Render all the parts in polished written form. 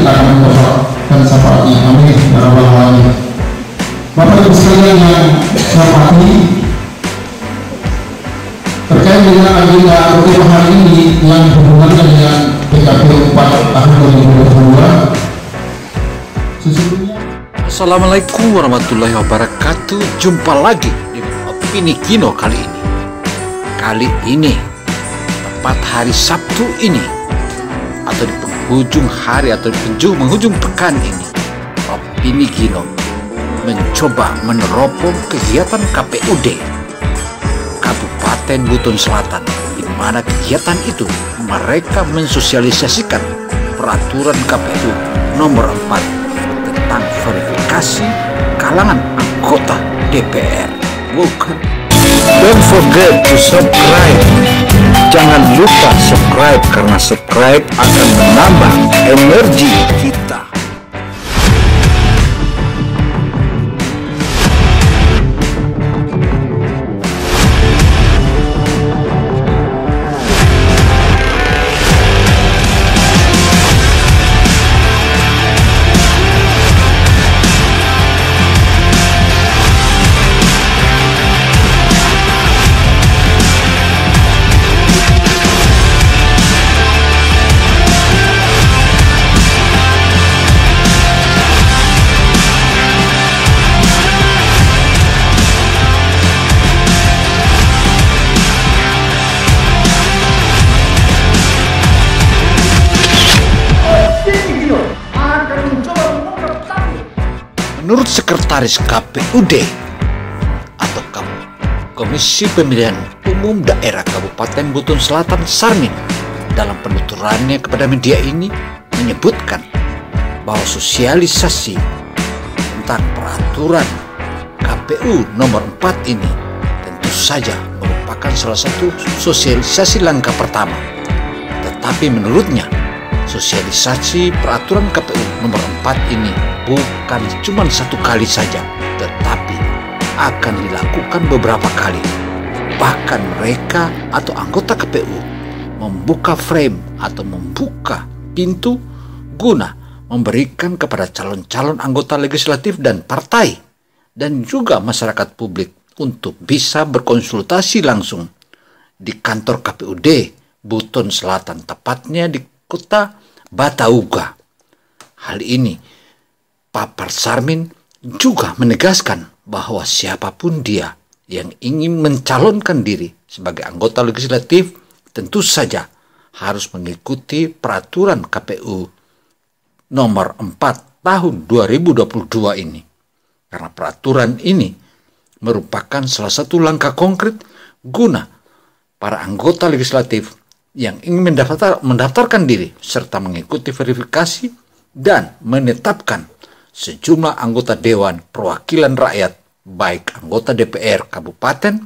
kita akan mencoba syafaat yang amin ya rabbal alamin. Bapak Ibu sekalian yang saya hormati, terkait dengan agenda rutin hari ini yang berhubungan dengan PKPU 4 tahun 2022, sesungguhnya. Assalamualaikum warahmatullahi wabarakatuh. Jumpa lagi di Opini Kino kali ini. Kali ini tepat hari Sabtu ini, atau di penghujung hari atau penghujung pekan ini, Opini Kino mencoba meneropong kegiatan KPUD Kabupaten Buton Selatan, di mana kegiatan itu mereka mensosialisasikan peraturan KPU nomor 4 tentang verifikasi kalangan anggota DPR. Bukan. Don't forget to subscribe. Jangan lupa subscribe, karena subscribe akan menambah energi kita. Menurut Sekretaris KPUD atau Komisi Pemilihan Umum Daerah Kabupaten Buton Selatan Sarmin, dalam penuturannya kepada media ini menyebutkan bahwa sosialisasi tentang peraturan KPU nomor 4 ini tentu saja merupakan salah satu sosialisasi langkah pertama. Tetapi menurutnya, sosialisasi peraturan KPU nomor 4 ini bukan cuma satu kali saja, tetapi akan dilakukan beberapa kali. Bahkan mereka atau anggota KPU membuka frame atau membuka pintu guna memberikan kepada calon-calon anggota legislatif dan partai dan juga masyarakat publik untuk bisa berkonsultasi langsung di kantor KPUD Buton Selatan, tepatnya di Kota Batauga. Hal ini Papar Sarmin juga menegaskan bahwa siapapun dia yang ingin mencalonkan diri sebagai anggota legislatif tentu saja harus mengikuti peraturan KPU nomor 4 tahun 2022 ini. Karena peraturan ini merupakan salah satu langkah konkret guna para anggota legislatif yang ingin mendaftarkan diri serta mengikuti verifikasi dan menetapkan sejumlah anggota Dewan Perwakilan Rakyat, baik anggota DPR Kabupaten,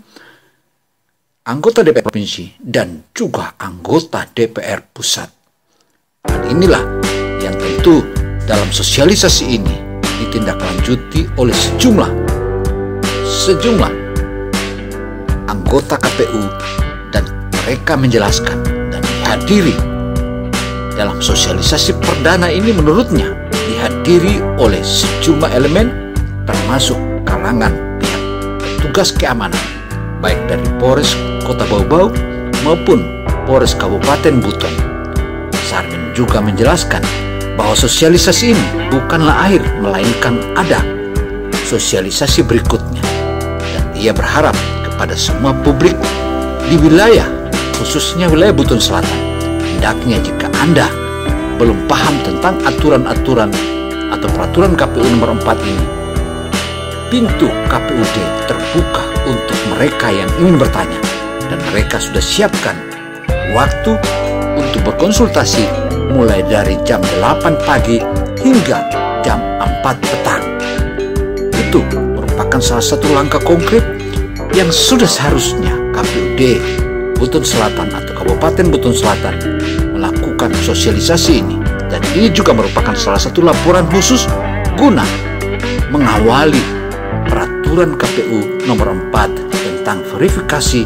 anggota DPR Provinsi, dan juga anggota DPR Pusat. Hal inilah yang tentu dalam sosialisasi ini ditindaklanjuti oleh sejumlah anggota KPU, dan mereka menjelaskan dan dihadiri dalam sosialisasi perdana ini. Menurutnya dihadiri oleh sejumlah elemen termasuk kalangan pihak petugas keamanan, baik dari Polres Kota Bau-Bau maupun Polres Kabupaten Buton. Sarmin juga menjelaskan bahwa sosialisasi ini bukanlah akhir, melainkan ada sosialisasi berikutnya, dan ia berharap kepada semua publik di wilayah, khususnya wilayah Buton Selatan, hendaknya jika Anda belum paham tentang aturan-aturan atau peraturan KPU nomor 4 ini, pintu KPUD terbuka untuk mereka yang ingin bertanya, dan mereka sudah siapkan waktu untuk berkonsultasi mulai dari jam 8 pagi hingga jam 4 petang. Itu merupakan salah satu langkah konkret yang sudah seharusnya KPUD Buton Selatan atau Kabupaten Buton Selatan melakukan sosialisasi ini, dan ini juga merupakan salah satu laporan khusus guna mengawali peraturan KPU nomor 4 tentang verifikasi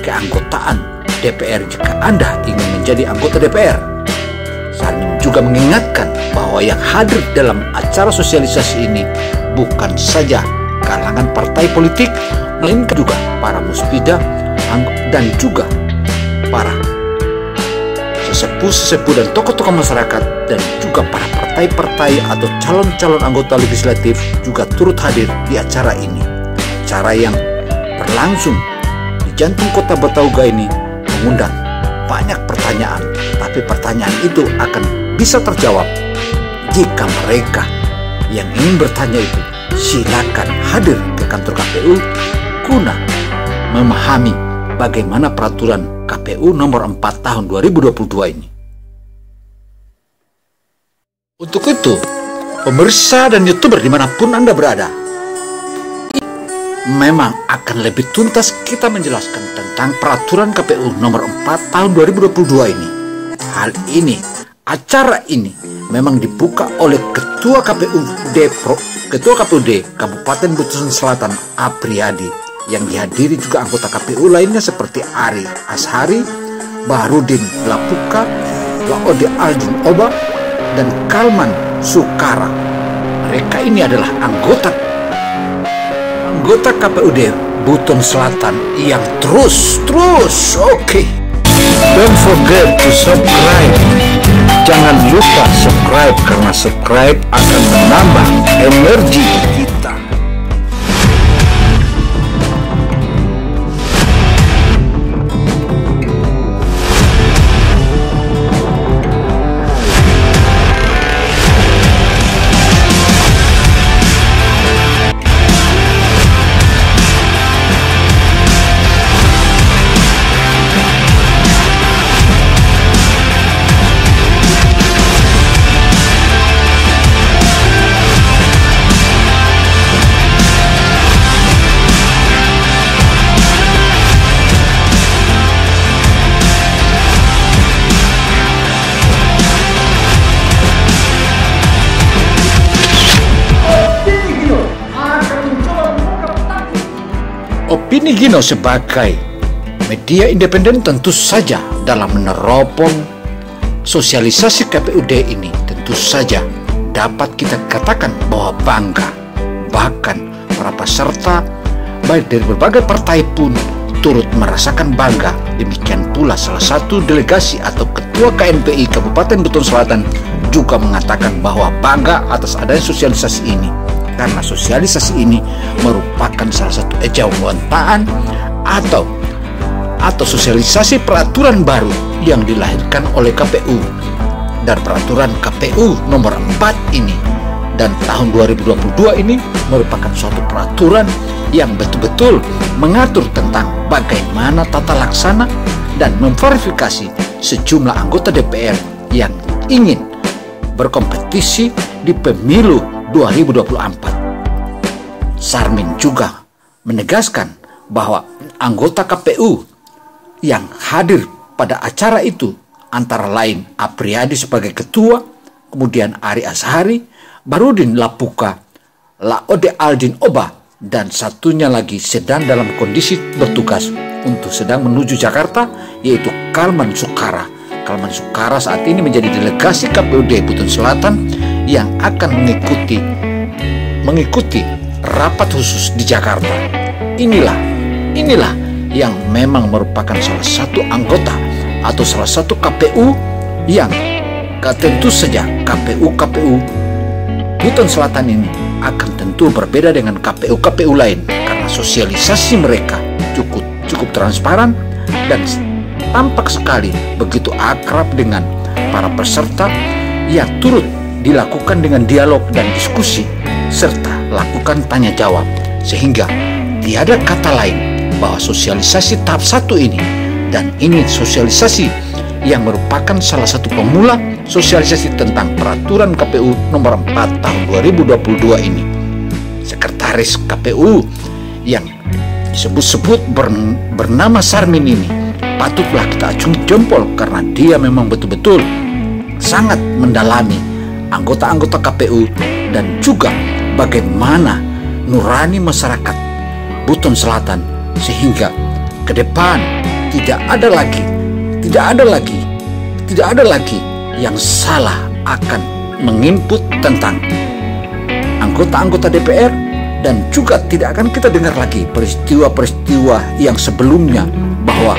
keanggotaan DPR jika Anda ingin menjadi anggota DPR. Sarmin juga mengingatkan bahwa yang hadir dalam acara sosialisasi ini bukan saja kalangan partai politik, melainkan juga para muspida dan juga para sesepuh-sesepuh dan tokoh-tokoh masyarakat, dan juga para partai-partai atau calon-calon anggota legislatif juga turut hadir di acara ini. Acara yang berlangsung di jantung kota Batauga ini mengundang banyak pertanyaan, tapi pertanyaan itu akan bisa terjawab jika mereka yang ingin bertanya itu silakan hadir ke kantor KPU guna memahami bagaimana peraturan KPU nomor 4 tahun 2022 ini. Untuk itu, pemirsa dan YouTuber dimanapun Anda berada, memang akan lebih tuntas kita menjelaskan tentang peraturan KPU nomor 4 tahun 2022 ini. Hal ini, acara ini memang dibuka oleh Ketua KPUD Kabupaten Buton Selatan Apriyadi, yang dihadiri juga anggota KPU lainnya seperti Ari Ashari, Baharudin Lapuka, Laode Aldin Oba, dan Kalman Sukara. Mereka ini adalah anggota KPUD Buton Selatan yang terus. Oke. Don't forget to subscribe. Jangan lupa subscribe, karena subscribe akan menambah energi kita. Opini Gino sebagai media independen tentu saja dalam meneropong sosialisasi KPUD ini tentu saja dapat kita katakan bahwa bangga. Bahkan para peserta baik dari berbagai partai pun turut merasakan bangga. Demikian pula salah satu delegasi atau ketua KNPI Kabupaten Buton Selatan juga mengatakan bahwa bangga atas adanya sosialisasi ini, karena sosialisasi ini merupakan salah satu ejawaan atau sosialisasi peraturan baru yang dilahirkan oleh KPU. Dan peraturan KPU nomor 4 ini dan tahun 2022 ini merupakan suatu peraturan yang betul-betul mengatur tentang bagaimana tata laksana dan memverifikasi sejumlah anggota DPR yang ingin berkompetisi di pemilu 2024. Sarmin juga menegaskan bahwa anggota KPU yang hadir pada acara itu antara lain Apriyadi sebagai ketua, kemudian Ari Ashari, Baharudin Lapuka, Laode Aldin Oba, dan satunya lagi sedang dalam kondisi bertugas untuk sedang menuju Jakarta, yaitu Kalman Sukara. Kalman Sukara saat ini menjadi delegasi KPUD Buton Selatan yang akan mengikuti rapat khusus di Jakarta. Inilah yang memang merupakan salah satu anggota atau salah satu KPU yang tentu saja KPU Buton Selatan ini akan tentu berbeda dengan KPU lain, karena sosialisasi mereka cukup transparan dan tampak sekali begitu akrab dengan para peserta yang turut dilakukan dengan dialog dan diskusi serta lakukan tanya jawab, sehingga tiada kata lain bahwa sosialisasi tahap 1 ini, dan ini sosialisasi yang merupakan salah satu pemula sosialisasi tentang peraturan KPU nomor 4 tahun 2022 ini. Sekretaris KPU yang disebut-sebut bernama Sarmin ini patutlah kita acung jempol, karena dia memang betul-betul sangat mendalami anggota-anggota KPU dan juga bagaimana nurani masyarakat Buton Selatan, sehingga ke depan tidak ada lagi yang salah akan menginput tentang anggota-anggota DPR, dan juga tidak akan kita dengar lagi peristiwa-peristiwa yang sebelumnya bahwa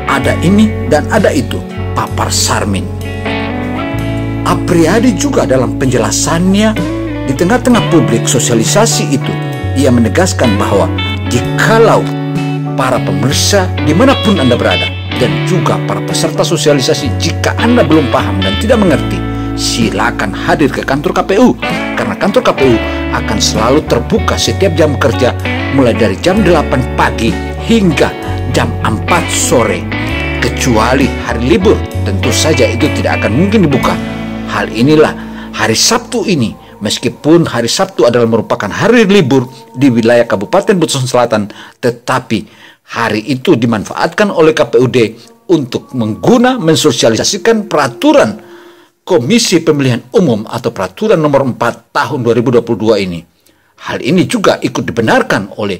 ada ini dan ada itu, papar Sarmin. Apriyadi juga dalam penjelasannya di tengah-tengah publik sosialisasi itu, ia menegaskan bahwa jikalau para pemirsa dimanapun Anda berada dan juga para peserta sosialisasi, jika Anda belum paham dan tidak mengerti, silakan hadir ke kantor KPU, karena kantor KPU akan selalu terbuka setiap jam kerja mulai dari jam 8 pagi hingga jam 4 sore. Kecuali hari libur, tentu saja itu tidak akan mungkin dibuka. Hal inilah hari Sabtu ini, meskipun hari Sabtu adalah merupakan hari libur di wilayah Kabupaten Buton Selatan, tetapi hari itu dimanfaatkan oleh KPUD untuk mensosialisasikan peraturan Komisi Pemilihan Umum atau peraturan nomor 4 tahun 2022 ini. Hal ini juga ikut dibenarkan oleh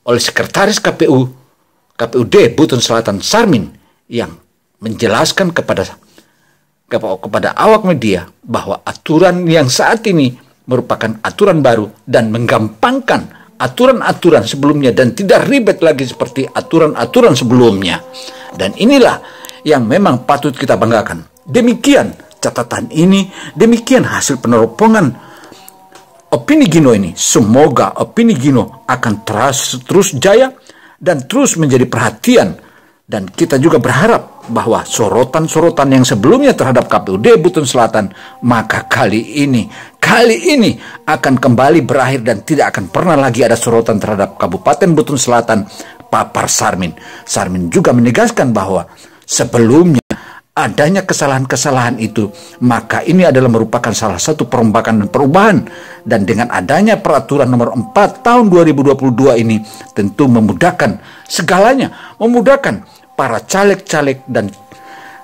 Sekretaris KPUD Buton Selatan Sarmin, yang menjelaskan kepada awak media bahwa aturan yang saat ini merupakan aturan baru dan menggampangkan aturan-aturan sebelumnya dan tidak ribet lagi seperti aturan-aturan sebelumnya. Dan inilah yang memang patut kita banggakan. Demikian catatan ini, demikian hasil peneropongan Opini Gino ini. Semoga Opini Gino akan terus jaya dan terus menjadi perhatian, dan kita juga berharap bahwa sorotan-sorotan yang sebelumnya terhadap KPUD Buton Selatan, maka kali ini akan kembali berakhir dan tidak akan pernah lagi ada sorotan terhadap Kabupaten Buton Selatan papar Sarmin. Sarmin juga menegaskan bahwa sebelumnya adanya kesalahan-kesalahan itu, maka ini adalah merupakan salah satu perombakan dan perubahan, dan dengan adanya peraturan nomor 4 tahun 2022 ini tentu memudahkan segalanya, memudahkan para caleg-caleg dan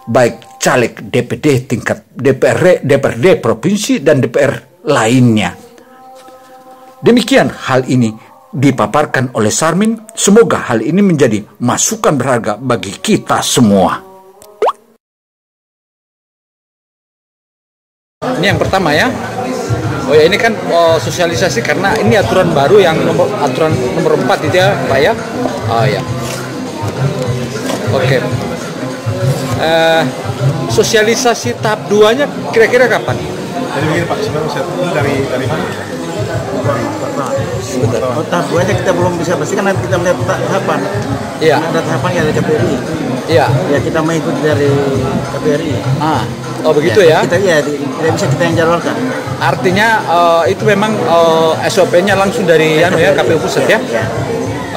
baik caleg DPD tingkat DPRD provinsi dan DPR lainnya. Demikian hal ini dipaparkan oleh Sarmin. Semoga hal ini menjadi masukan berharga bagi kita semua. Ini yang pertama ya. Oh ya, ini kan sosialisasi karena ini aturan baru yang aturan nomor 4 itu ya, Pak ya. Oh ya. Oke. Sosialisasi tahap 2-nya kira-kira kapan? Jadi begini Pak, sebenarnya saya tunggu dari mana? Sebentar. Tahap 2-nya kita belum bisa pastikan, nanti kita melihat tahapan. Iya. Ada tahapannya dari KPRI. Iya. Ya, kita mengikuti dari KPRI. Oh begitu ya? Kita tidak bisa kita yang jadwalkan. Artinya itu memang SOP-nya langsung dari KPU pusat ya? Ya.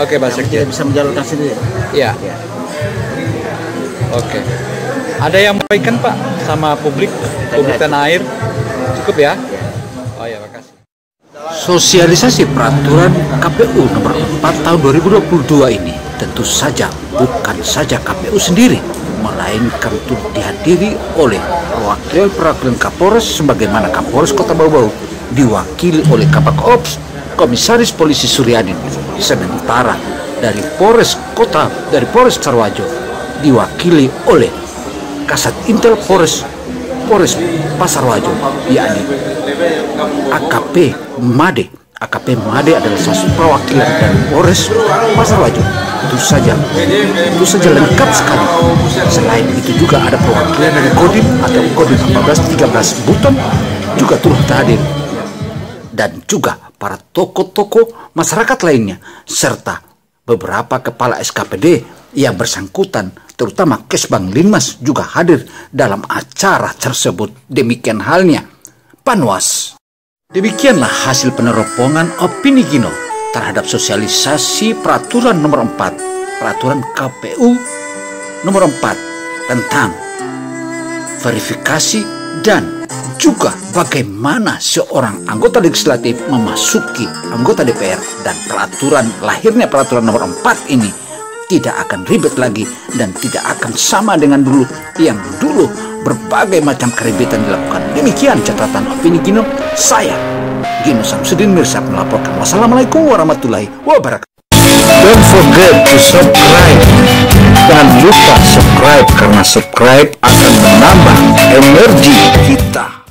Oke, Pak Sekjen. Kita bisa menjadwalkan sendiri. Iya. Ya. Oke. Ada yang mau ikan Pak sama publik tanah air? Cukup ya? Oh ya, makasih. Sosialisasi peraturan KPU nomor 4 tahun 2022 ini tentu saja bukan saja KPU sendiri, melainkan turut dihadiri oleh perwakilan Kapolres sebagaimana Kapolres Kota Bau-Bau diwakili oleh Kabak Ops Komisaris Polisi Suryadin, sementara dari Polres Sarwajo diwakili oleh Kasat Intel Polres Pasarwajo, yakni AKP Made. AKP Made adalah salah satu perwakilan dari Polres Pasarwajo. Itu saja lengkap sekali. Selain itu juga ada perwakilan dari Kodim atau Kodim 1413 Buton juga turut hadir, dan juga para tokoh-tokoh masyarakat lainnya serta beberapa kepala SKPD yang bersangkutan, terutama Kesbang Linmas juga hadir dalam acara tersebut. Demikian halnya Panwas. Demikianlah hasil peneropongan Opini Gino terhadap sosialisasi peraturan nomor 4, peraturan KPU nomor 4 tentang verifikasi dan juga bagaimana seorang anggota legislatif memasuki anggota DPR, dan lahirnya peraturan nomor 4 ini tidak akan ribet lagi dan tidak akan sama dengan dulu yang dulu berbagai macam keribetan dilakukan. Demikian catatan Opini Gino. Saya Gino Samsudin Mirsad melaporkan. Wassalamualaikum warahmatullahi wabarakatuh. Don't forget to subscribe. Jangan lupa subscribe, karena subscribe akan menambah energi kita.